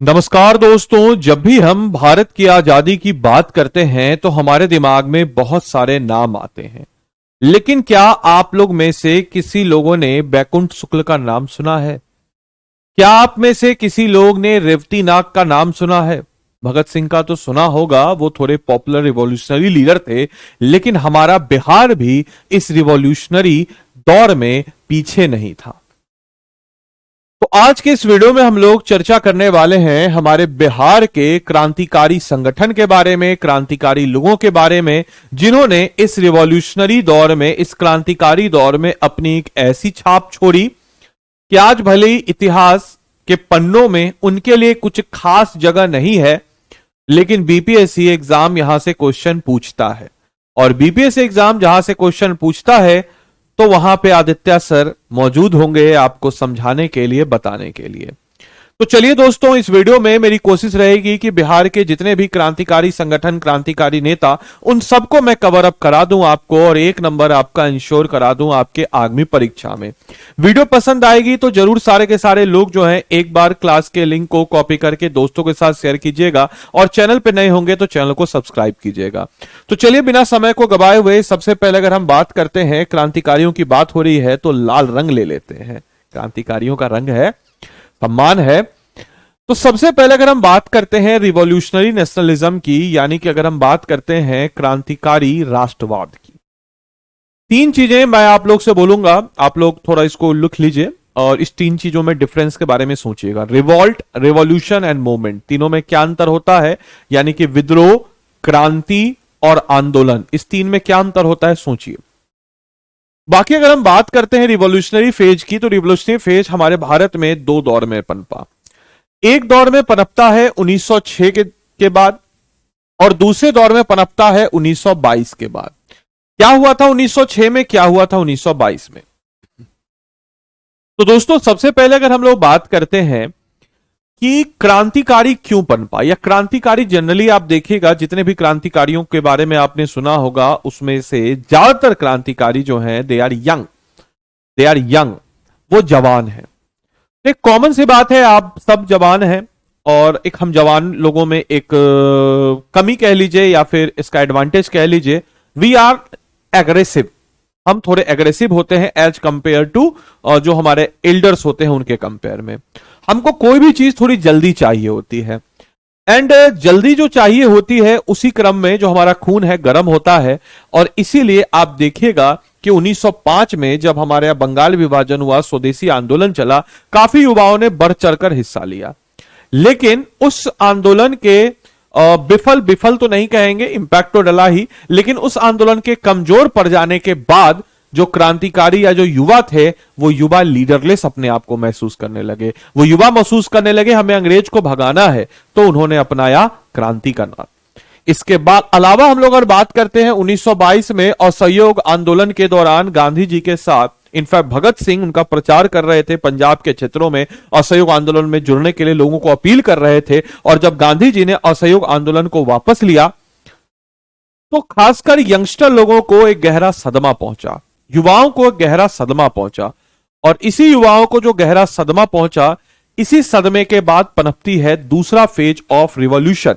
नमस्कार दोस्तों। जब भी हम भारत की आजादी की बात करते हैं तो हमारे दिमाग में बहुत सारे नाम आते हैं। लेकिन क्या आप लोग में से किसी लोगों ने बैकुंठ शुक्ल का नाम सुना है? क्या आप में से किसी लोग ने रेवती नाग का नाम सुना है? भगत सिंह का तो सुना होगा, वो थोड़े पॉपुलर रिवॉल्यूशनरी लीडर थे। लेकिन हमारा बिहार भी इस रिवॉल्यूशनरी दौर में पीछे नहीं था। तो आज के इस वीडियो में हम लोग चर्चा करने वाले हैं हमारे बिहार के क्रांतिकारी संगठन के बारे में, क्रांतिकारी लोगों के बारे में, जिन्होंने इस रिवॉल्यूशनरी दौर में, इस क्रांतिकारी दौर में अपनी एक ऐसी छाप छोड़ी कि आज भले ही इतिहास के पन्नों में उनके लिए कुछ खास जगह नहीं है, लेकिन बीपीएससी एग्जाम यहां से क्वेश्चन पूछता है। और बीपीएससी एग्जाम जहां से क्वेश्चन पूछता है तो वहां पे आदित्य सर मौजूद होंगे आपको समझाने के लिए, बताने के लिए। तो चलिए दोस्तों, इस वीडियो में मेरी कोशिश रहेगी कि बिहार के जितने भी क्रांतिकारी संगठन, क्रांतिकारी नेता, उन सबको मैं कवर अप करा दूं आपको और एक नंबर आपका इंश्योर करा दूं आपके आगामी परीक्षा में। वीडियो पसंद आएगी तो जरूर सारे के सारे लोग जो हैं एक बार क्लास के लिंक को कॉपी करके दोस्तों के साथ शेयर कीजिएगा और चैनल पे नए होंगे तो चैनल को सब्सक्राइब कीजिएगा। तो चलिए बिना समय को गवाए हुए सबसे पहले अगर हम बात करते हैं, क्रांतिकारियों की बात हो रही है तो लाल रंग ले लेते हैं। क्रांतिकारियों का रंग है सम्मान है। तो सबसे पहले अगर हम बात करते हैं रिवॉल्यूशनरी नेशनलिज्म की, यानी कि अगर हम बात करते हैं क्रांतिकारी राष्ट्रवाद की, तीन चीजें मैं आप लोग से बोलूंगा, आप लोग थोड़ा इसको लिख लीजिए और इस तीन चीजों में डिफरेंस के बारे में सोचिएगा। रिवॉल्ट, रिवॉल्यूशन एंड मूवमेंट, तीनों में क्या अंतर होता है, यानी कि विद्रोह, क्रांति और आंदोलन, इस तीन में क्या अंतर होता है सोचिए। बाकी अगर हम बात करते हैं रिवॉल्यूशनरी फेज की, तो रिवॉल्यूशनरी फेज हमारे भारत में दो दौर में पनपा। एक दौर में पनपता है 1906 के बाद और दूसरे दौर में पनपता है 1922 के बाद। क्या हुआ था 1906 में, क्या हुआ था 1922 में? तो दोस्तों सबसे पहले अगर हम लोग बात करते हैं कि क्रांतिकारी क्यों पनपा, या क्रांतिकारी जनरली आप देखिएगा जितने भी क्रांतिकारियों के बारे में आपने सुना होगा उसमें से ज्यादातर क्रांतिकारी जो हैं दे आर यंग, वो जवान हैं। एक कॉमन सी बात है, आप सब जवान हैं और एक हम जवान लोगों में एक कमी कह लीजिए या फिर इसका एडवांटेज कह लीजिए, वी आर एग्रेसिव। हम थोड़े एग्रेसिव होते हैं एज कंपेयर टू जो हमारे एल्डर्स होते हैं उनके कंपेयर में। हमको कोई भी चीज थोड़ी जल्दी चाहिए होती है एंड जल्दी जो चाहिए होती है उसी क्रम में जो हमारा खून है गर्म होता है। और इसीलिए आप देखिएगा कि 1905 में जब हमारे यहां बंगाल विभाजन हुआ, स्वदेशी आंदोलन चला, काफी युवाओं ने बढ़ चढ़कर हिस्सा लिया। लेकिन उस आंदोलन के विफल तो नहीं कहेंगे, इंपैक्ट तो डला ही, लेकिन उस आंदोलन के कमजोर पड़ जाने के बाद जो क्रांतिकारी या जो युवा थे वो युवा लीडरलेस अपने आप को महसूस करने लगे। वो युवा महसूस करने लगे हमें अंग्रेज को भगाना है, तो उन्होंने अपनाया क्रांति का नाम। इसके बाद अलावा हम लोग अगर बात करते हैं 1922 में असहयोग आंदोलन के दौरान गांधी जी के साथ इनफैक्ट भगत सिंह उनका प्रचार कर रहे थे, पंजाब के क्षेत्रों में असहयोग आंदोलन में जुड़ने के लिए लोगों को अपील कर रहे थे। और जब गांधी जी ने असहयोग आंदोलन को वापस लिया तो खासकर यंगस्टर लोगों को एक गहरा सदमा पहुंचा, युवाओं को एक गहरा सदमा पहुंचा। और इसी युवाओं को जो गहरा सदमा पहुंचा, इसी सदमे के बाद पनपती है दूसरा फेज ऑफ रिवॉल्यूशन।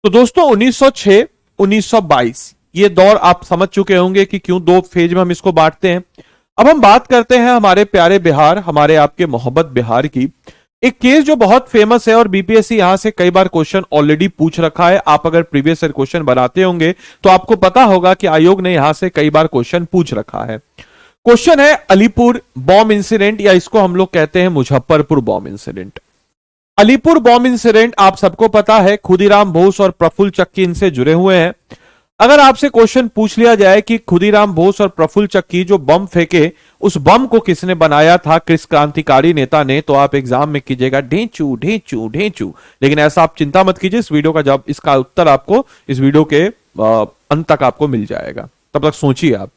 तो दोस्तों 1906 1922 ये दौर आप समझ चुके होंगे कि क्यों दो फेज में हम इसको बांटते हैं। अब हम बात करते हैं हमारे प्यारे बिहार, हमारे आपके मोहब्बत बिहार की। एक केस जो बहुत फेमस है और बीपीएससी यहां से कई बार क्वेश्चन ऑलरेडी पूछ रखा है। आप अगर प्रीवियस ईयर क्वेश्चन बनाते होंगे तो आपको पता होगा कि आयोग ने यहां से कई बार क्वेश्चन पूछ रखा है। क्वेश्चन है अलीपुर बॉम्ब इंसिडेंट, या इसको हम लोग कहते हैं Muzaffarpur bomb incident. Alipur bomb incident आप सबको पता है, खुदीराम बोस और प्रफुल्ल चक्की इनसे जुड़े हुए हैं। अगर आपसे क्वेश्चन पूछ लिया जाए कि खुदीराम बोस और प्रफुल्ल चक्की जो बम फेंके, उस बम को किसने बनाया था, किस क्रांतिकारी नेता ने, तो आप एग्जाम में कीजिएगा ढेंचू ढेंचू ढेंचू। लेकिन ऐसा आप चिंता मत कीजिए, इस वीडियो का जवाब, इसका उत्तर आपको इस वीडियो के अंत तक आपको मिल जाएगा, तब तक सोचिए आप।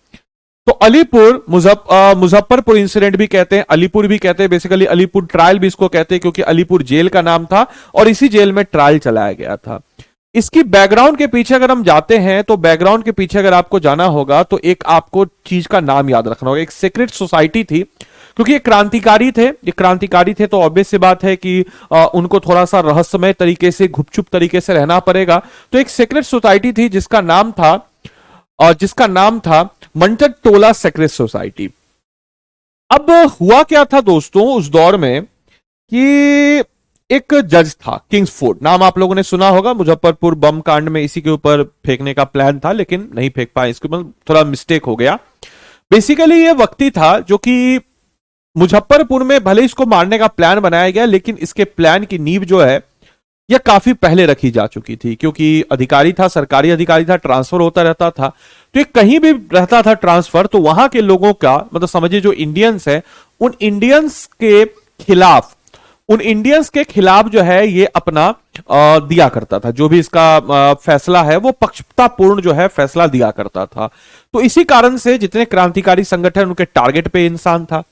तो अलीपुर मुजफ्फरपुर इंसिडेंट भी कहते हैं, अलीपुर भी कहते हैं, बेसिकली अलीपुर ट्रायल भी इसको कहते हैं क्योंकि अलीपुर जेल का नाम था और इसी जेल में ट्रायल चलाया गया था। इसकी बैकग्राउंड के पीछे अगर हम जाते हैं तो बैकग्राउंड के पीछे अगर आपको जाना होगा तो एक आपको चीज का नाम याद रखना होगा। एक सीक्रेट सोसाइटी थी क्योंकि ये क्रांतिकारी थे तो ऑब्वियस सी बात है कि उनको थोड़ा सा रहस्यमय तरीके से, गुपचुप तरीके से रहना पड़ेगा। तो एक सीक्रेट सोसाइटी थी जिसका नाम था मंटर टोला सीक्रेट सोसाइटी। अब हुआ क्या था दोस्तों उस दौर में कि एक जज था, किंग्सफोर्ड नाम आप लोगों ने सुना होगा। मुजफ्फरपुर बम कांड में इसी के ऊपर फेंकने का प्लान था, लेकिन नहीं फेंक पाए, इसके ऊपर थोड़ा मिस्टेक हो गया। बेसिकली ये व्यक्ति था जो कि मुजफ्फरपुर में भले इसको मारने का प्लान बनाया गया, लेकिन इसके प्लान की नींव जो है यह काफी पहले रखी जा चुकी थी, क्योंकि अधिकारी था, सरकारी अधिकारी था, ट्रांसफर होता रहता था। तो ये कहीं भी रहता था ट्रांसफर, तो वहां के लोगों का मतलब समझिए जो इंडियंस है, उन इंडियंस के खिलाफ जो है ये अपना दिया करता था। जो भी इसका फैसला है वो पक्षपातपूर्ण जो है फैसला दिया करता था। तो इसी कारण से जितने क्रांतिकारी संगठन उनके टारगेट पे इंसान था।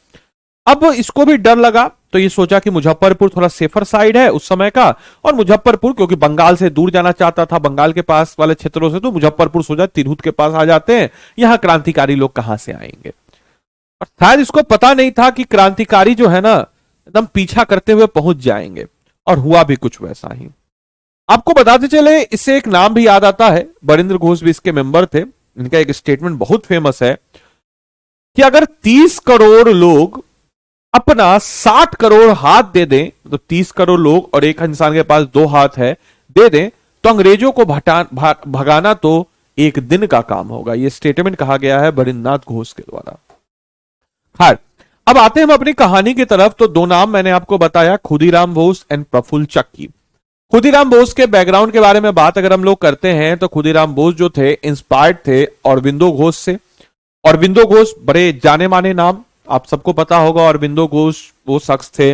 अब इसको भी डर लगा, तो ये सोचा कि मुजफ्फरपुर थोड़ा सेफर साइड है उस समय का, और मुजफ्फरपुर क्योंकि बंगाल से दूर जाना चाहता था, बंगाल के पास वाले क्षेत्रों से, तो मुजफ्फरपुर सोचा तिरहुत के पास आ जाते हैं, यहां क्रांतिकारी लोग कहां से आएंगे। और शायद इसको पता नहीं था कि क्रांतिकारी जो है ना एकदम पीछा करते हुए पहुंच जाएंगे, और हुआ भी कुछ वैसा ही। आपको बताते चले, इससे एक नाम भी याद आता है, बरिंद्र घोष भी इसके मेंबर थे। इनका एक स्टेटमेंट बहुत फेमस है कि अगर 30 करोड़ लोग अपना 60 करोड़ हाथ दे दें, तो 30 करोड़ लोग और एक इंसान के पास 2 हाथ है, दे दें, तो अंग्रेजों को भगाना तो एक दिन का काम होगा। यह स्टेटमेंट कहा गया है बरिंद्रनाथ घोष के द्वारा। खैर, अब आते हैं हम अपनी कहानी की तरफ। तो 2 नाम मैंने आपको बताया, खुदीराम बोस एंड प्रफुल्ल चक्की। खुदीराम बोस के बैकग्राउंड के बारे में बात अगर हम लोग करते हैं, तो खुदीराम बोस जो थे इंस्पायर्ड थे अरविंदो घोष से। अरविंदो घोष बड़े जाने माने नाम, आप सबको पता होगा। अरविंदो घोष वो शख्स थे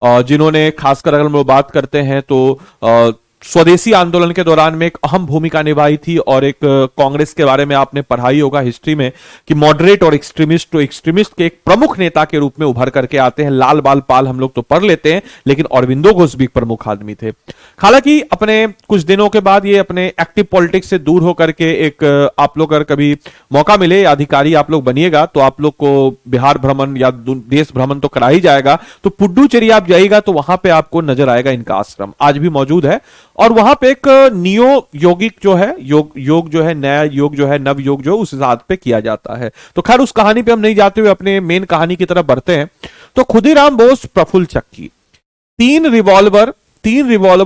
जिन्होंने, खासकर अगर हम लोग बात करते हैं तो स्वदेशी आंदोलन के दौरान में एक अहम भूमिका निभाई थी। और एक कांग्रेस के बारे में आपने पढ़ाई होगा हिस्ट्री में कि मॉडरेट और एक्सट्रीमिस्ट, तो एक्सट्रीमिस्ट के एक प्रमुख नेता के रूप में उभर करके आते हैं। लाल बाल पाल हम लोग तो पढ़ लेते हैं, लेकिन अरविंदो घोष भी प्रमुख आदमी थे। हालांकि अपने कुछ दिनों के बाद ये अपने एक्टिव पॉलिटिक्स से दूर होकर के एक, आप लोग अगर कभी मौका मिले, अधिकारी आप लोग बनिएगा, तो आप लोग को बिहार भ्रमण या देश भ्रमण तो करा ही जाएगा। तो पुडुचेरी आप जाइएगा तो वहां पे आपको नजर आएगा इनका आश्रम, आज भी मौजूद है। और वहां पे एक नियो योगिक जो है, योग जो है, नया योग जो है, नव योग जो उस हिसाब पे किया जाता है। तो खैर उस कहानी पे हम नहीं जाते हुए अपने मेन कहानी की तरफ बढ़ते हैं। तो खुदीराम बोस, प्रफुल्ल चक्की 3 रिवॉल्वर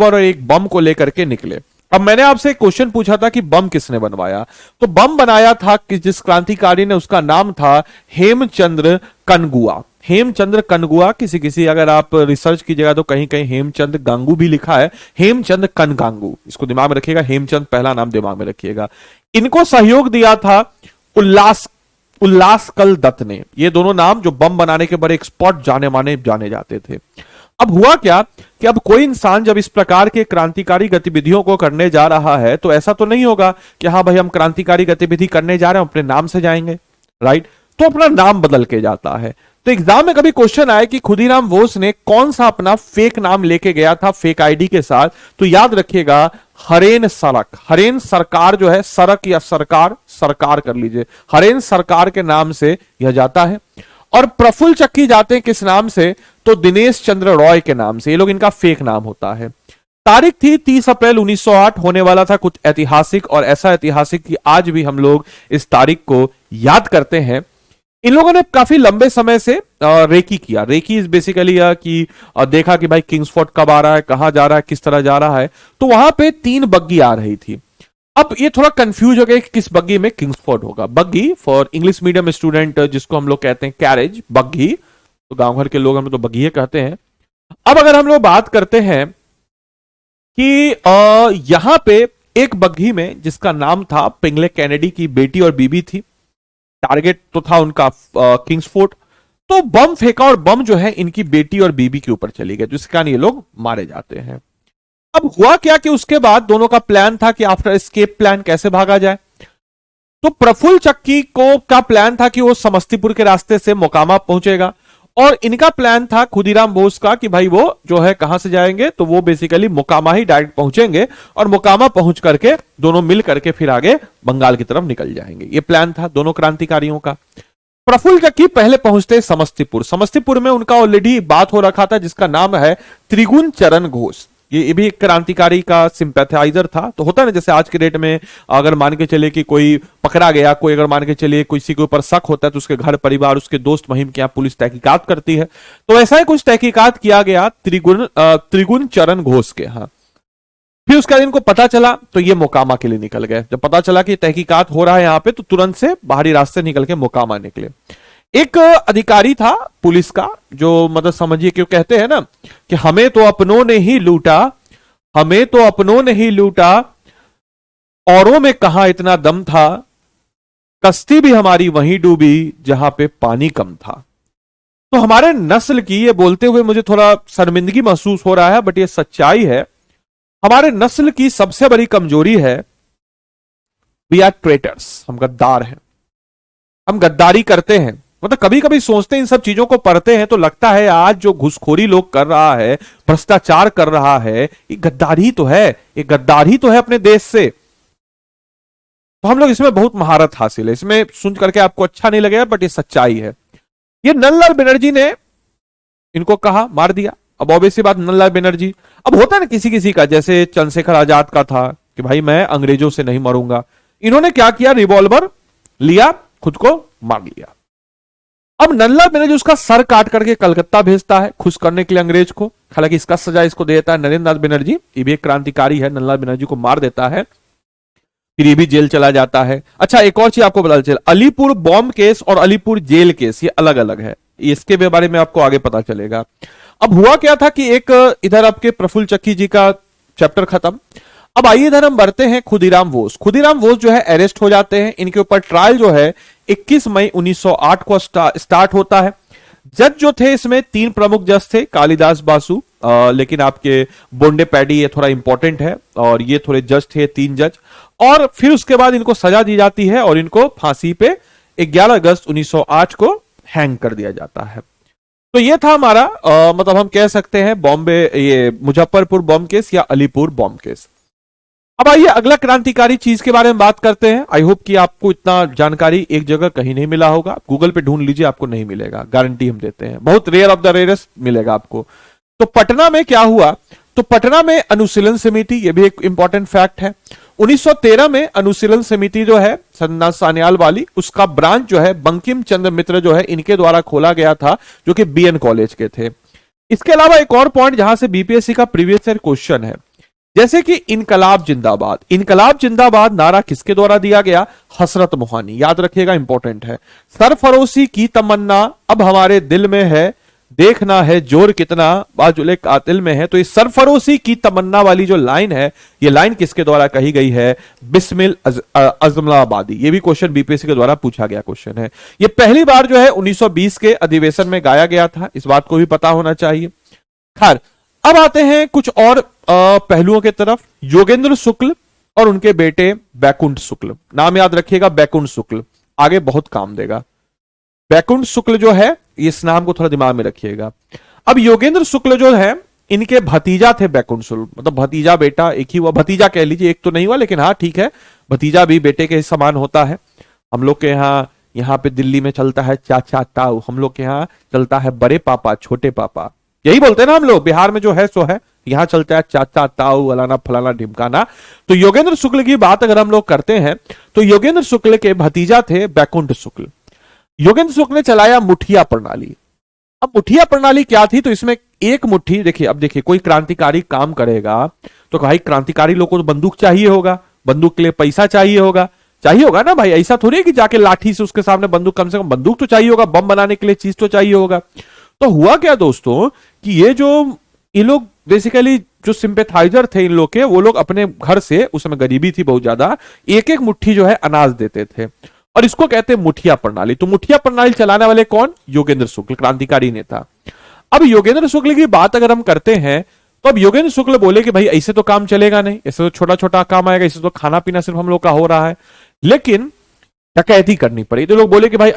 और एक बम को लेकर के निकले। अब मैंने आपसे एक क्वेश्चन पूछा था कि बम किसने बनवाया, तो बम बनाया था कि जिस क्रांतिकारी ने, उसका नाम था हेमचंद्र कनगुआ। हेमचंद्र कनगुआ, किसी अगर आप रिसर्च कीजिएगा तो कहीं कहीं हेमचंद गांगू भी लिखा है, हेमचंद कनगांगू, इसको दिमाग में रखिएगा। हेमचंद पहला नाम दिमाग में रखिएगा। इनको सहयोग दिया था उल्लासकल दत्त ने। ये दोनों नाम जो बम बनाने के बड़े एक्सपर्ट जाने जाते थे। अब हुआ क्या कि अब कोई इंसान जब इस प्रकार के क्रांतिकारी गतिविधियों को करने जा रहा है, तो ऐसा तो नहीं होगा कि हाँ भाई हम क्रांतिकारी गतिविधि करने जा रहे हैं, अपने नाम से जाएंगे, राइट? तो अपना नाम बदल के जाता है। तो एग्जाम में कभी क्वेश्चन आए कि खुदीराम बोस ने कौन सा अपना फेक नाम लेके गया था, फेक आईडी के साथ, तो याद रखिएगा हरेन सरकार जो है, सरक या सरकार कर लीजिए, हरेन सरकार के नाम से यह जाता है। और प्रफुल्ल चक्की जाते हैं किस नाम से, तो दिनेश चंद्र रॉय के नाम से। ये लोग, इनका फेक नाम होता है। तारीख थी 30 अप्रैल 1908, होने वाला था कुछ ऐतिहासिक, और ऐसा ऐतिहासिक कि आज भी हम लोग इस तारीख को याद करते हैं। इन लोगों ने काफी लंबे समय से रेकी किया। रेकी इज बेसिकली कि देखा कि भाई किंग्सफोर्ड कब आ रहा है, कहां जा रहा है, किस तरह जा रहा है। तो वहां पे 3 बग्गी आ रही थी। अब ये थोड़ा कंफ्यूज हो गया कि किस बग्गी में किंग्सफोर्ड होगा। बग्गी फॉर इंग्लिश मीडियम स्टूडेंट, जिसको हम लोग कहते हैं कैरेज, बग्गी, तो गांव घर के लोग हम तो बग्गी कहते हैं। अब अगर हम लोग बात करते हैं कि यहां पे एक बग्घी में जिसका नाम था पिंगले कैनेडी की बेटी और बीबी थी, टारगेट तो था उनका किंग्सफोर्ड, तो बम फेंका और बम जो है इनकी बेटी और बीबी के ऊपर चली गई, जिसके कारण ये लोग मारे जाते हैं। अब हुआ क्या कि उसके बाद दोनों का प्लान था कि आफ्टर एस्केप प्लान कैसे भागा जाए। तो प्रफुल्ल चक्की को का प्लान था कि वो समस्तीपुर के रास्ते से मोकामा पहुंचेगा, और इनका प्लान था खुदीराम बोस का कि भाई वो जो है कहां से जाएंगे, तो वो बेसिकली मोकामा ही डायरेक्ट पहुंचेंगे, और मोकामा पहुंच करके दोनों मिल करके फिर आगे बंगाल की तरफ निकल जाएंगे। ये प्लान था दोनों क्रांतिकारियों का। प्रफुल्ल जक्की पहले पहुंचते समस्तीपुर। समस्तीपुर में उनका ऑलरेडी बात हो रखा था, जिसका नाम है त्रिगुण चरण घोष। ये भी एक क्रांतिकारी का सिंपैथाइजर था। तो होता है ना, जैसे आज के डेट में अगर मान के चले कि कोई पकड़ा गया, कोई अगर मान के चलिए किसी के ऊपर शक होता है, तो उसके घर परिवार, उसके दोस्त महिम के यहाँ पुलिस तहकीकात करती है। तो ऐसा ही कुछ तहकीकात किया गया त्रिगुण चरण घोष के यहाँ। फिर उसका इनको पता चला तो ये मोकामा के लिए निकल गए। जब पता चला कि तहकीकात हो रहा है यहाँ पे, तो तुरंत से बाहरी रास्ते निकल के मोकामा निकले। एक अधिकारी था पुलिस का, जो मतलब समझिए, क्यों कहते हैं ना कि हमें तो अपनों ने ही लूटा, हमें तो अपनों ने ही लूटा, औरों में कहां इतना दम था, कश्ती भी हमारी वहीं डूबी जहां पे पानी कम था। तो हमारे नस्ल की, ये बोलते हुए मुझे थोड़ा शर्मिंदगी महसूस हो रहा है, बट ये सच्चाई है, हमारे नस्ल की सबसे बड़ी कमजोरी है वी आर ट्रेटर्स। हम गद्दार हैं, हम गद्दारी करते हैं। मतलब कभी कभी सोचते हैं, इन सब चीजों को पढ़ते हैं तो लगता है आज जो घुसखोरी लोग कर रहा है, भ्रष्टाचार कर रहा है, ये गद्दारी तो है, ये गद्दारी तो है अपने देश से। तो हम लोग इसमें बहुत महारत हासिल है। इसमें सुन करके आपको अच्छा नहीं लगेगा, बट ये सच्चाई है। ये नंदलाल बनर्जी ने इनको कहा, मार दिया। अब ऑब्वियसली बात, नंदलाल बनर्जी, अब होता है ना किसी किसी का, जैसे चंद्रशेखर आजाद का था कि भाई मैं अंग्रेजों से नहीं मरूंगा। इन्होंने क्या किया, रिवॉल्वर लिया, खुद को मार लिया। अब नंदलाल बनर्जी उसका सर काट करके कलकत्ता भेजता है खुश करने के लिए अंग्रेज को। हालांकि इसका सजा इसको देता है नरेंद्र नाथ बनर्जी, ये भी एक क्रांतिकारी है। नंदलाल बनर्जी को मार देता है, फिर ये भी जेल चला जाता है। अच्छा, एक और चीज आपको पता चल, अलीपुर बॉम्ब केस और अलीपुर जेल केस ये अलग अलग है, इसके बारे में आपको आगे पता चलेगा। अब हुआ क्या था कि एक इधर आपके प्रफुल्ल चक्की जी का चैप्टर खत्म। अब आइए इधर हम बढ़ते हैं खुदीराम बोस। खुदीराम बोस जो है अरेस्ट हो जाते हैं। इनके ऊपर ट्रायल जो है 21 मई 1908 को स्टार्ट होता है। जज जो थे इसमें 3 प्रमुख जज थे, कालिदास बासु, लेकिन आपके बोंडे पैडी ये थोड़ा इंपॉर्टेंट है, और ये थोड़े जज थे 3 जज। और फिर उसके बाद इनको सजा दी जाती है और इनको फांसी पे 11 अगस्त 1908 को हैंग कर दिया जाता है। तो ये था हमारा मतलब हम कह सकते हैं बॉम्बे, ये मुजफ्फरपुर बॉम्ब केस या अलीपुर बॉम्ब केस। अब आइए अगला क्रांतिकारी चीज के बारे में बात करते हैं। आई होप कि आपको इतना जानकारी एक जगह कहीं नहीं मिला होगा, गूगल पे ढूंढ लीजिए, आपको नहीं मिलेगा, गारंटी हम देते हैं, बहुत रेयर ऑफ द रेयरेस्ट मिलेगा आपको। तो पटना में क्या हुआ, तो पटना में अनुशीलन समिति, ये भी एक इंपॉर्टेंट फैक्ट है। 1913 में अनुशीलन समिति जो है सन्नाथ सान्याल वाली, उसका ब्रांच जो है बंकिम चंद्र मित्र जो है इनके द्वारा खोला गया था, जो कि बीएन कॉलेज के थे। इसके अलावा एक और पॉइंट जहां से बीपीएससी का प्रीवियस ईयर क्वेश्चन है, जैसे कि इनकलाब जिंदाबाद। इनकलाब जिंदाबाद नारा किसके द्वारा दिया गया, हसरत मोहानी, याद रखिएगा, इंपॉर्टेंट है। सरफरोशी की तमन्ना अब हमारे दिल में है, देखना है जोर कितना बाजुले कातिल में है। तो इस सरफरोशी की तमन्ना वाली जो लाइन है, ये लाइन किसके द्वारा कही गई है, बिस्मिल अजमलाबादी। ये भी क्वेश्चन बीपीएससी के द्वारा पूछा गया क्वेश्चन है। ये पहली बार जो है 1920 के अधिवेशन में गाया गया था, इस बात को भी पता होना चाहिए। खैर, अब आते हैं कुछ और पहलुओं के तरफ। योगेंद्र शुक्ल और उनके बेटे बैकुंठ शुक्ल, नाम याद रखिएगा, बैकुंठ शुक्ल आगे बहुत काम देगा। बैकुंठ शुक्ल जो है, इस नाम को थोड़ा दिमाग में रखिएगा। अब योगेंद्र शुक्ल जो है, इनके भतीजा थे बैकुंठ शुक्ल, मतलब भतीजा बेटा एक ही हुआ, भतीजा कह लीजिए, एक तो नहीं हुआ, लेकिन हाँ ठीक है, भतीजा भी बेटे के समान होता है। हम लोग के यहाँ पे दिल्ली में चलता है चाचा ताऊ, हम लोग के यहाँ चलता है बड़े पापा छोटे पापा, यही बोलते हैं ना हम लोग। बिहार में जो है सो है, यहां चलता है चाचा ताऊ अलाना फलाना ढिमकाना। तो योगेंद्र शुक्ल की बात अगर हम लोग करते हैं, तो योगेंद्र शुक्ल के भतीजा थे बैकुंठ शुक्ल। योगेंद्र शुक्ल ने चलाया मुठिया प्रणाली। अब मुठिया प्रणाली क्या थी, तो इसमें एक मुट्ठी, देखिए अब देखिए, कोई क्रांतिकारी काम करेगा तो भाई क्रांतिकारी लोग को तो बंदूक चाहिए होगा, बंदूक के लिए पैसा चाहिए होगा ना भाई। ऐसा थोड़ी है कि जाके लाठी से उसके सामने बंदूक, कम से कम बंदूक तो चाहिए होगा, बम बनाने के लिए चीज तो चाहिए होगा। तो हुआ क्या दोस्तों कि ये लोग बेसिकली जो सिंपैथाइजर थे इन लोग के, वो लोग अपने घर से, उस समय गरीबी थी बहुत ज्यादा, एक एक मुट्ठी जो है अनाज देते थे, और इसको कहते हैं मुठिया प्रणाली। तो मुठिया प्रणाली चलाने वाले कौन, योगेंद्र शुक्ल, क्रांतिकारी नेता। अब योगेंद्र शुक्ल की बात अगर हम करते हैं, तो अब योगेंद्र शुक्ल बोले कि भाई ऐसे तो काम चलेगा नहीं, ऐसे तो छोटा छोटा काम आएगा, इससे तो खाना पीना सिर्फ हम लोग का हो रहा है, लेकिन डकैती करनी पड़ी। तो लोग बोले कि भाई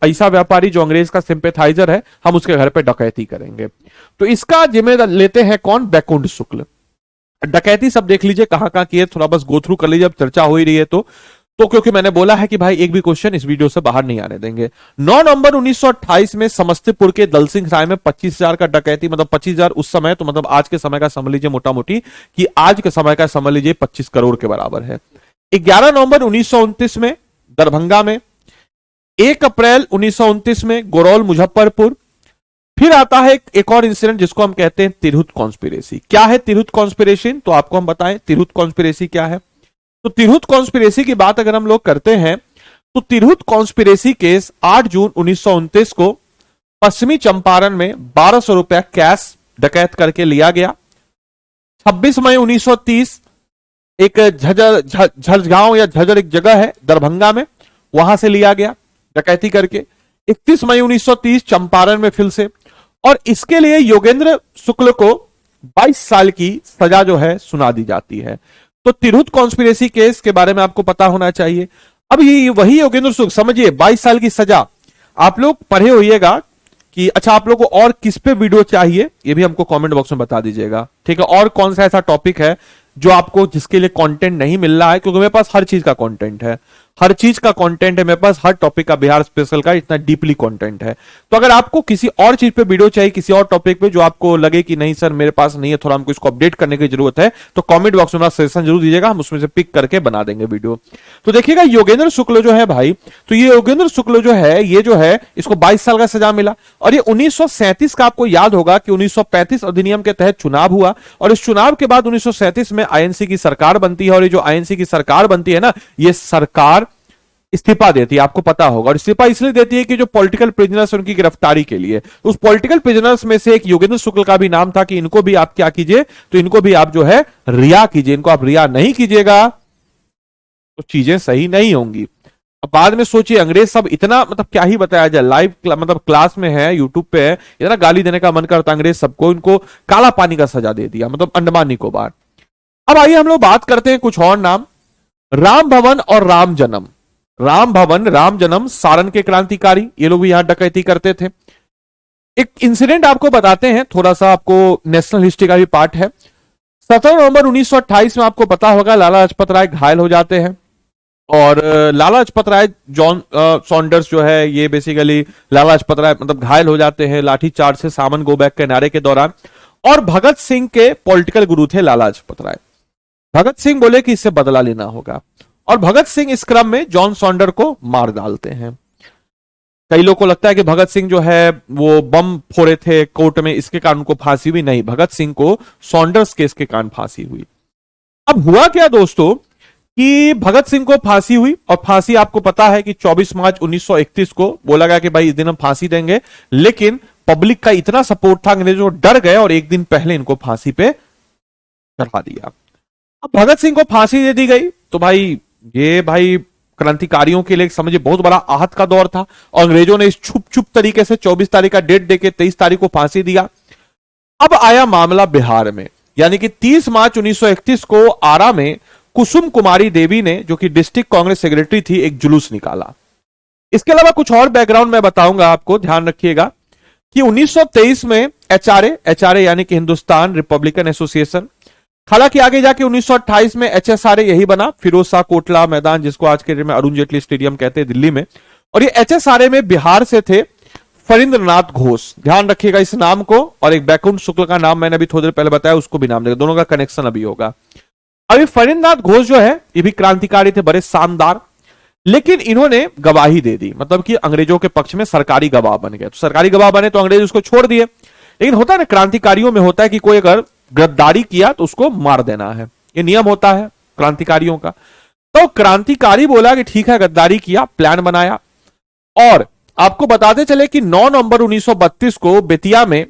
ऐसा व्यापारी जो अंग्रेज का सिंपैथाइजर है, हम उसके घर पे डकैती करेंगे। तो इसका जिम्मेदार लेते हैं कौन, बैकुंठ शुक्ल। डकैती सब देख लीजिए कहां कहां की है, थोड़ा बस गो थ्रू कर लीजिए, अब चर्चा हो ही रही है। तो तो क्योंकि मैंने बोला है कि भाई एक भी क्वेश्चन इस वीडियो से बाहर नहीं आने देंगे। 9 नवंबर 1928 में समस्तीपुर के दल सिंह राय में 25,000 का डकैती, मतलब 25,000 उस समय, तो मतलब आज के समय का समझ लीजिए मोटा मोटी कि आज के समय का समझ लीजिए 25 करोड़ के बराबर है। 11 नवंबर 1929 में दरभंगा में, 1 अप्रैल 1929 में गोरौल मुजफ्फरपुर। फिर आता है एक और इंसिडेंट जिसको हम कहते हैं तिरहुत कॉन्स्पिरेसी। क्या है तिरहुत कॉन्स्पिरेसी, तो आपको हम बताएं तिरहुत कॉन्स्पिरेसी क्या है। तो तिरहुत कॉन्स्पिरेसी की बात अगर हम लोग करते हैं तो तिरहुत कॉन्स्पिरेसी केस 8 जून 1929 को पश्चिमी चंपारण में 1200 रुपया कैश डकैत करके लिया गया। 26 मई 1930 एक झरगांव या झज्जर एक जगह है दरभंगा में, वहां से लिया गया डकैती करके। 31 मई 1930 चंपारण में फिर से, और इसके लिए योगेंद्र शुक्ल को 22 साल की सजा जो है सुना दी जाती है। तो तिरहुत कॉन्स्पिरेसी केस के बारे में आपको पता होना चाहिए। अब ये वही योगेंद्र शुक्ल, समझिए 22 साल की सजा। आप लोग पढ़े होइएगा कि अच्छा आप लोग को और किस पे वीडियो चाहिए ये भी हमको कमेंट बॉक्स में बता दीजिएगा, ठीक है। और कौन सा ऐसा टॉपिक है जो आपको जिसके लिए कंटेंट नहीं मिल रहा है, क्योंकि मेरे पास हर चीज का कंटेंट है, हर चीज का कंटेंट है मेरे पास, हर टॉपिक का बिहार स्पेशल का इतना डीपली कंटेंट है। तो अगर आपको किसी और चीज पे वीडियो चाहिए, किसी और टॉपिक पे जो आपको लगे कि नहीं सर मेरे पास नहीं है, थोड़ा हमको इसको अपडेट करने की जरूरत है, तो कमेंट बॉक्स में सजेशन जरूर दीजिएगा, हम उसमें से पिक करके बना देंगे वीडियो। तो देखिएगा योगेंद्र शुक्ल जो है भाई, तो ये योगेंद्र शुक्ल जो है ये जो है इसको 22 साल का सजा मिला। और ये 1937 का आपको याद होगा कि 1935 अधिनियम के तहत चुनाव हुआ, और इस चुनाव के बाद 1937 में आईएनसी की सरकार बनती है। और ये जो आईएनसी की सरकार बनती है ना, ये सरकार इस्तीफा देती है, आपको पता होगा। और इस्तीफा इसलिए देती है कि जो पॉलिटिकल प्रिजनर्स उनकी गिरफ्तारी के लिए, तो उस पॉलिटिकल प्रिजनर्स में से एक योगेंद्र शुक्ल का भी नाम था कि इनको भी आप क्या कीजिए, तो इनको भी आप जो है रिहा कीजिए। इनको आप रिहा नहीं कीजिएगा तो चीजें सही नहीं होंगी। अब बाद में सोचिए अंग्रेज सब इतना, मतलब क्या ही बताया जाए, लाइव मतलब क्लास में है, यूट्यूब पे है, इतना गाली देने का मन करता अंग्रेज सबको, इनको काला पानी का सजा दे दिया, मतलब अंडमान निकोबार। अब आइए हम लोग बात करते हैं कुछ और नाम। राम भवन और राम जन्म। राम भवन राम जन्म सारण के क्रांतिकारी, ये लोग भी यहां डकैती करते थे। एक इंसिडेंट आपको बताते हैं, थोड़ा सा आपको नेशनल हिस्ट्री का भी पार्ट है। 17 नवंबर 1928 में आपको पता होगा लाला लाजपत राय घायल हो जाते हैं, और लाला लाजपत राय जॉन सॉन्डर्स जो है ये बेसिकली लाला लाजपत राय मतलब घायल हो जाते हैं लाठीचार्ज से सामन गो बैक के नारे के दौरान। और भगत सिंह के पॉलिटिकल गुरु थे लाला लाजपत राय। भगत सिंह बोले कि इससे बदला लेना होगा, और भगत सिंह इस क्रम में जॉन सॉन्डर को मार डालते हैं। कई लोगों को लगता है कि भगत सिंह जो है वो बम फोड़े थे कोर्ट में, इसके कारण उनको फांसी हुई, नहीं, भगत सिंह को सॉन्डर्स केस के कारण फांसी हुई। अब हुआ क्या दोस्तों कि भगत सिंह को फांसी हुई, और फांसी आपको पता है कि 24 मार्च 1931 को बोला गया कि भाई इस दिन हम फांसी देंगे, लेकिन पब्लिक का इतना सपोर्ट था, अंग्रेजों डर गए और एक दिन पहले इनको फांसी पे चढ़ा दिया। अब भगत सिंह को फांसी दे दी गई, तो भाई ये भाई क्रांतिकारियों के लिए समझिए बहुत बड़ा आहत का दौर था, और अंग्रेजों ने इस छुप छुप तरीके से 24 तारीख का डेट देके 23 तारीख को फांसी दिया। अब आया मामला बिहार में, यानी कि 30 मार्च 1931 को आरा में कुसुम कुमारी देवी ने, जो कि डिस्ट्रिक्ट कांग्रेस सेक्रेटरी थी, एक जुलूस निकाला। इसके अलावा कुछ और बैकग्राउंड मैं बताऊंगा आपको, ध्यान रखिएगा कि 1923 में एचआरए यानी कि हिंदुस्तान रिपब्लिकन एसोसिएशन, हालांकि आगे जाके 1928 में एचएसआरए यही बना, फिरोज शाह कोटला मैदान जिसको आज के दिन में अरुण जेटली स्टेडियम कहते हैं दिल्ली में। और ये एचएसआरए में बिहार से थे फरिंद्रनाथ घोष, ध्यान रखिएगा इस नाम को, और एक बैकुंठ शुक्ल का नाम मैंने अभी थोड़ी देर पहले बताया, उसको भी नाम देगा, दोनों का कनेक्शन अभी होगा। अभी फरिंद्रनाथ घोष जो है ये भी क्रांतिकारी थे, बड़े शानदार, लेकिन इन्होंने गवाही दे दी, मतलब कि अंग्रेजों के पक्ष में सरकारी गवाह बन गए। तो सरकारी गवाह बने तो अंग्रेज उसको छोड़ दिए, लेकिन होता है ना क्रांतिकारियों में होता है कि कोई अगर गद्दारी किया तो उसको मार देना है, ये नियम होता है क्रांतिकारियों का। तो क्रांतिकारी बोला कि ठीक है गद्दारी किया, प्लान बनाया। और आपको बताते चले कि 9 नवंबर 1932 को बेतिया में,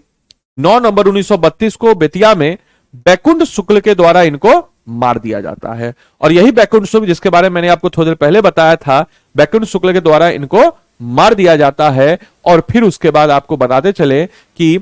9 नवंबर 1932 को बेतिया में बैकुंठ शुक्ल के द्वारा इनको मार दिया जाता है। और यही बैकुंठ शुक्ल जिसके बारे में मैंने आपको थोड़ी देर पहले बताया था, बैकुंठ शुक्ल के द्वारा इनको मार दिया जाता है। और फिर उसके बाद आपको बताते चले कि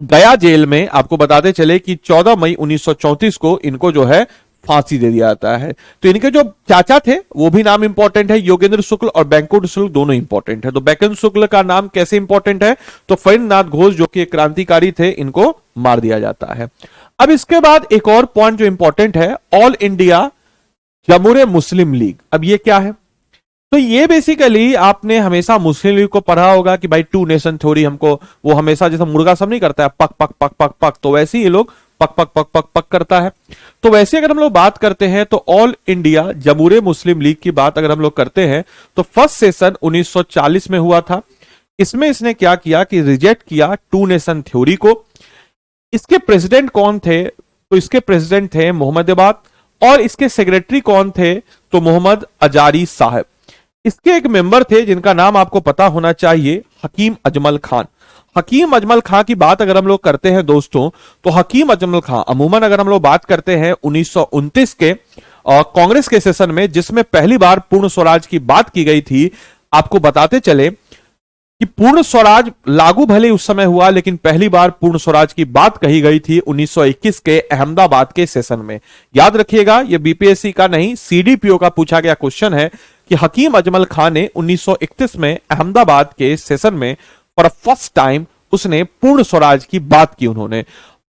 गया जेल में, आपको बताते चले कि 14 मई 1934 को इनको जो है फांसी दे दिया जाता है। तो इनके जो चाचा थे वो भी नाम इंपॉर्टेंट है, योगेंद्र शुक्ल और बैकुंठ शुक्ल दोनों इंपॉर्टेंट है। तो बैकुंठ शुक्ल का नाम कैसे इंपॉर्टेंट है, तो फरिंद्रनाथ घोष जो कि क्रांतिकारी थे, इनको मार दिया जाता है। अब इसके बाद एक और पॉइंट जो इंपॉर्टेंट है, ऑल इंडिया जमूरे मुस्लिम लीग। अब ये क्या है? तो ये बेसिकली आपने हमेशा मुस्लिम लीग को पढ़ा होगा कि भाई टू नेशन थ्योरी, हमको वो हमेशा जैसा मुर्गा सब नहीं करता है पक पक पक पक पक, तो वैसे ही ये लोग पक पक पक पक पक करता है। तो वैसे अगर हम लोग बात करते हैं तो ऑल इंडिया जमूरे मुस्लिम लीग की बात अगर हम लोग करते हैं तो फर्स्ट सेशन 1940 में हुआ था। इसमें इसने क्या किया कि रिजेक्ट किया टू नेशन थ्योरी को। इसके प्रेसिडेंट कौन थे? तो इसके प्रेसिडेंट थे मोहम्मद अब्बास, और इसके सेक्रेटरी कौन थे? तो मोहम्मद अजारी साहब। इसके एक मेंबर थे जिनका नाम आपको पता होना चाहिए, हकीम अजमल खान। हकीम अजमल खां की बात अगर हम लोग करते हैं दोस्तों, तो हकीम अजमल खां अमूमन अगर हम लोग बात करते हैं 1929 के कांग्रेस के सेशन में, जिसमें पहली बार पूर्ण स्वराज की बात की गई थी। आपको बताते चले कि पूर्ण स्वराज लागू भले उस समय हुआ, लेकिन पहली बार पूर्ण स्वराज की बात कही गई थी 1921 के अहमदाबाद के सेशन में। याद रखिएगा, यह बीपीएससी का नहीं, सीडीपीओ का पूछा गया क्वेश्चन है कि हकीम अजमल खान ने 1931 में अहमदाबाद के सेशन में फॉर फर्स्ट टाइम उसने पूर्ण स्वराज की बात की उन्होंने।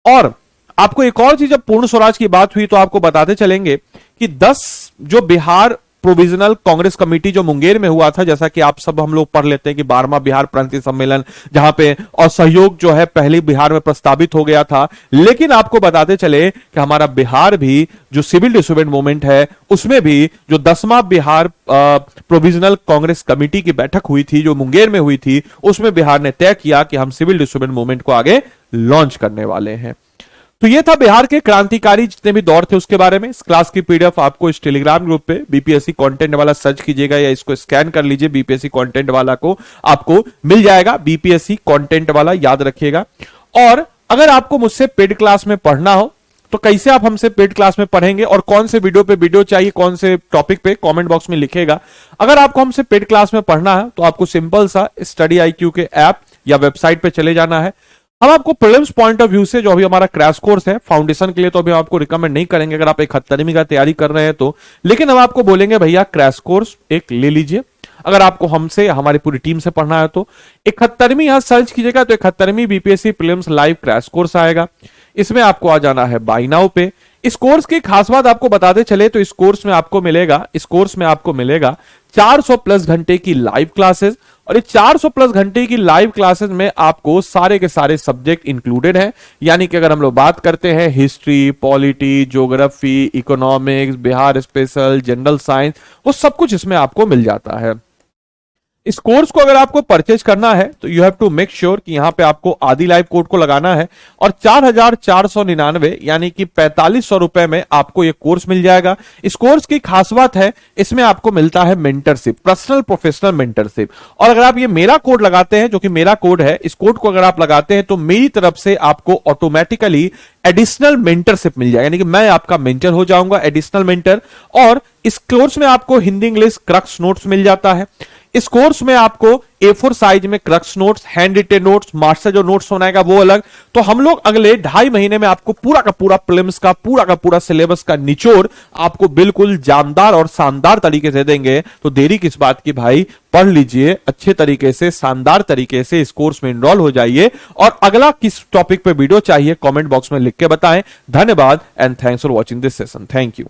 और आपको एक और चीज, जब पूर्ण स्वराज की बात हुई तो आपको बताते चलेंगे कि 10 जो बिहार प्रोविजनल कांग्रेस कमेटी जो मुंगेर में हुआ था, जैसा कि आप सब हम लोग पढ़ लेते हैं कि 12वां बिहार प्रांतीय सम्मेलन, जहां पे और सहयोग जो है पहले बिहार में प्रस्तावित हो गया था। लेकिन आपको बताते चले कि हमारा बिहार भी जो सिविल डिसोबेडिएंस मूवमेंट है, उसमें भी जो 10वां बिहार प्रोविजनल कांग्रेस कमेटी की बैठक हुई थी जो मुंगेर में हुई थी, उसमें बिहार ने तय किया कि हम सिविल डिसोबेडिएंस मूवमेंट को आगे लॉन्च करने वाले हैं। तो ये था बिहार के क्रांतिकारी जितने भी दौर थे उसके बारे में। इस क्लास की पीडीएफ आपको इस टेलीग्राम ग्रुप पे बीपीएससी कंटेंट वाला सर्च कीजिएगा या इसको स्कैन कर लीजिए, बीपीएससी कंटेंट वाला को आपको मिल जाएगा, बीपीएससी कंटेंट वाला, याद रखिएगा। और अगर आपको मुझसे पेड क्लास में पढ़ना हो तो कैसे आप हमसे पेड क्लास में पढ़ेंगे और कौन से वीडियो पे वीडियो चाहिए, कौन से टॉपिक पे, कमेंट बॉक्स में लिखेगा। अगर आपको हमसे पेड क्लास में पढ़ना है तो आपको सिंपल सा स्टडी IQ के ऐप या वेबसाइट पे चले जाना है। हम आपको प्रीलिम्स पॉइंट ऑफ व्यू से जो अभी हमारा क्रैश कोर्स है फाउंडेशन के लिए, तो अभी आपको रिकमेंड नहीं करेंगे अगर आप 71वीं का तैयारी कर रहे हैं तो, लेकिन हम आपको बोलेंगे भैया क्रैश कोर्स एक ले लीजिए। अगर आपको हमसे, हमारी पूरी टीम से पढ़ना है तो 71वीं यहां सर्च कीजिएगा तो 71वीं BPSC prelims live crash course आएगा। इसमें आपको आ जाना है बाय नाउ पे। इस कोर्स की खास बात आपको बताते चले तो इस कोर्स में आपको मिलेगा 400 प्लस घंटे की लाइव क्लासेस, और ये 400 प्लस घंटे की लाइव क्लासेस में आपको सारे के सारे सब्जेक्ट इंक्लूडेड हैं। यानी कि अगर हम लोग बात करते हैं history, polity, geography, economics, Bihar special, general science, वो सब कुछ इसमें आपको मिल जाता है। इस कोर्स को अगर आपको परचेज करना है तो you have to make sure कि यहां पे आपको आदि लाइव कोड को लगाना है, और 4499 यानी कि 4500 रुपए में आपको यह कोर्स मिल जाएगा। इस कोर्स की खास बात है, इसमें आपको मिलता है मेंटरशिप, पर्सनल प्रोफेशनल मेंटरशिप। और अगर आप ये मेरा कोड लगाते हैं, जो कि मेरा कोड है, इस कोड को अगर आप लगाते हैं तो मेरी तरफ से आपको ऑटोमेटिकली एडिशनल मेंटरशिप मिल जाएगा, यानी कि मैं आपका मेंटर हो जाऊंगा, एडिशनल मेंटर। और इस कोर्स में आपको हिंदी इंग्लिश क्रक्स नोट्स मिल जाता है। इस कोर्स में आपको A4 साइज में crux notes, hand retain notes, master जो नोट्स बनाएगा वो अलग। तो हम लोग अगले 2.5 महीने में आपको पूरा का पूरा प्रीलिम्स का पूरा सिलेबस का निचोड़ आपको बिल्कुल जानदार और शानदार तरीके से देंगे। तो देरी किस बात की भाई, पढ़ लीजिए अच्छे तरीके से, शानदार तरीके से इस कोर्स में एनरोल हो जाइए। और अगला किस टॉपिक पे वीडियो चाहिए कमेंट बॉक्स में लिख के बताएं। धन्यवाद and thanks for watching this session. Thank you.